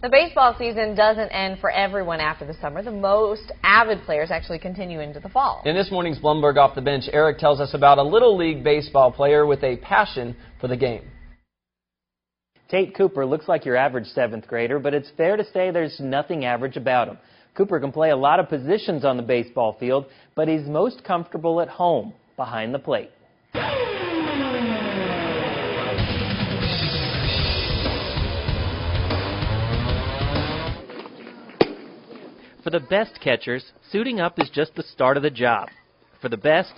The baseball season doesn't end for everyone after the summer. The most avid players actually continue into the fall. In this morning's Blumberg Off the Bench, Eric tells us about a Little League baseball player with a passion for the game. Tate Cooper looks like your average 7th grader, but it's fair to say there's nothing average about him. Cooper can play a lot of positions on the baseball field, but he's most comfortable at home, behind the plate. For the best catchers, suiting up is just the start of the job. For the best,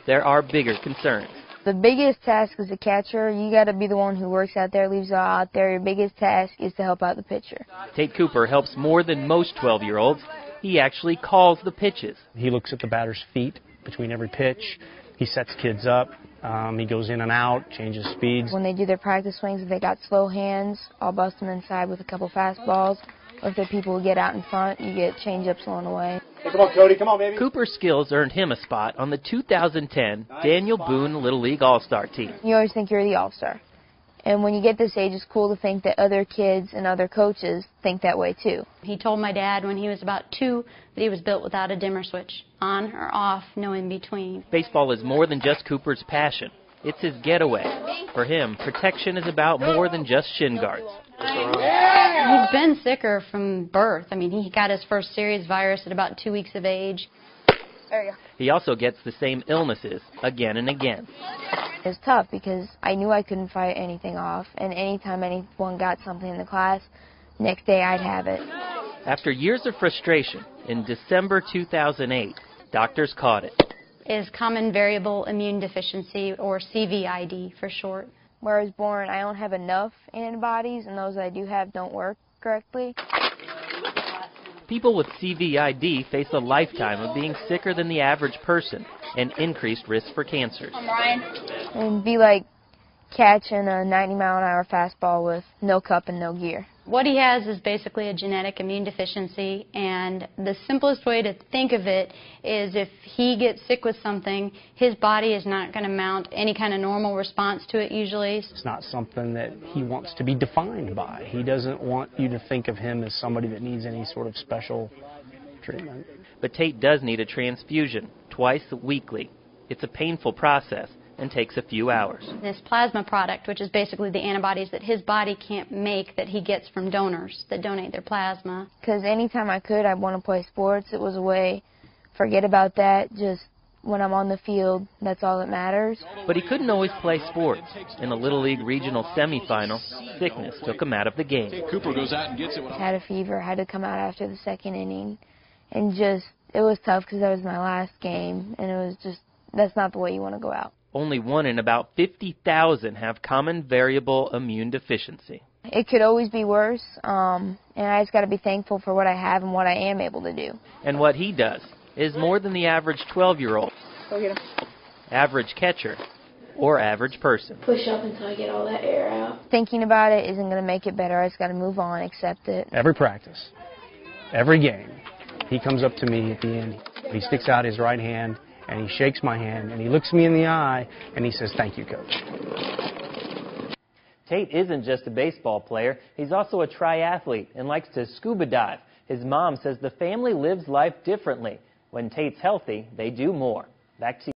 there are bigger concerns. The biggest task as a catcher, you got to be the one who works out there, leaves it all out there. Your biggest task is to help out the pitcher. Tate Cooper helps more than most 12-year-olds. He actually calls the pitches. He looks at the batter's feet between every pitch. He sets kids up. He goes in and out, changes speeds. When they do their practice swings, if they got slow hands, I'll bust them inside with a couple fastballs. Or if the people who get out in front, you get change-ups along the way. Hey, come on, Cody. Come on, baby. Cooper's skills earned him a spot on the 2010 Daniel Boone Little League All-Star team. You always think you're the all-star. And when you get this age, it's cool to think that other kids and other coaches think that way, too. He told my dad when he was about 2 that he was built without a dimmer switch. On or off, no in between. Baseball is more than just Cooper's passion. It's his getaway. For him, protection is about more than just shin guards. He's been sicker from birth. I mean, he got his first serious virus at about 2 weeks of age. There you go. He also gets the same illnesses again and again. It's tough because I knew I couldn't fight anything off, and anytime anyone got something in the class, next day I'd have it. After years of frustration, in December 2008, doctors caught it. Is Common Variable Immune Deficiency, or CVID for short. Where I was born, I don't have enough antibodies, and those I do have don't work correctly. People with CVID face a lifetime of being sicker than the average person and increased risk for cancers. And be like catching a 90-mile-an-hour fastball with no cup and no gear. What he has is basically a genetic immune deficiency, and the simplest way to think of it is if he gets sick with something, his body is not going to mount any kind of normal response to it usually. It's not something that he wants to be defined by. He doesn't want you to think of him as somebody that needs any sort of special treatment. But Tate does need a transfusion twice weekly. It's a painful process and takes a few hours. This plasma product, which is basically the antibodies that his body can't make that he gets from donors that donate their plasma. Because anytime I could, I'd want to play sports. It was a way, forget about that, just when I'm on the field, that's all that matters. But he couldn't always play sports. In a Little League regional semifinal, sickness took him out of the game. Cooper goes out and gets it. Had a fever, had to come out after the second inning. And just, it was tough because that was my last game. And it was just, that's not the way you want to go out. Only 1 in about 50,000 have Common Variable Immune Deficiency. It could always be worse, and I just got to be thankful for what I have and what I am able to do. And what he does is more than the average 12-year-old, Go get him. average catcher, or average person. Push up until I get all that air out. Thinking about it isn't going to make it better. I just got to move on, accept it. Every practice, every game, he comes up to me at the end. He sticks out his right hand, and he shakes my hand, and he looks me in the eye, and he says, "Thank you, Coach." Tate isn't just a baseball player. He's also a triathlete and likes to scuba dive. His mom says the family lives life differently. When Tate's healthy, they do more. Back to you.